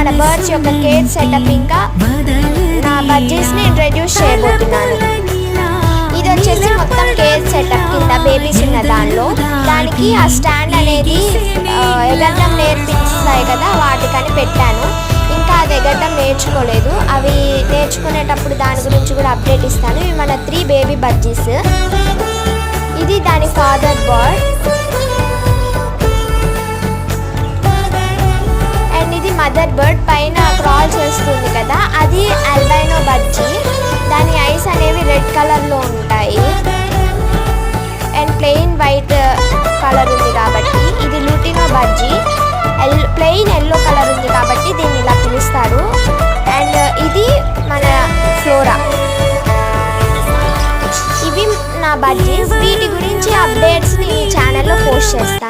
మన బర్డ్స్ యొక్క care setup ఇంకా నా బడ్జెట్స్ని ఇంట్రడ్యూస్ చేయబోతున్నాను. ఇది వచ్చేసి మొత్తం కేర్ సెటప్ కింద బేబీస్ ఉన్న దానికి ఆ స్టాండ్ అనేది ఎగరడం నేర్పిస్తాయి కదా, వాటికని పెట్టాను. ఇంకా అది ఎగరడం నేర్చుకోలేదు. అవి నేర్చుకునేటప్పుడు దాని గురించి కూడా అప్డేట్ ఇస్తాను. ఇవి మన 3 బేబీ బడ్జీస్. ఇది దాని ఫాదర్ బర్డ్ అండ్ ఇది మదర్ బర్డ్. పైన క్రాల్ చేస్తుంది కదా, అది ఆల్బైనో బడ్జీ. దాని ఐస్ అనేవి రెడ్ కలర్లో ఉంటాయి అండ్ ప్లెయిన్ వైట్ కలర్ ఉంది కాబట్టి. ఇది లూటినో బడ్జీ, ప్లెయిన్ ఎల్లో కలర్ ఉంది కాబట్టి దీన్ని ఇలా పిలుస్తారు. అండ్ ఇది మన ఫ్లోరా. ఇవి నా బడ్జీస్. వీటి గురించి అప్డేట్స్ని ఈ ఛానల్లో పోస్ట్ చేస్తాను.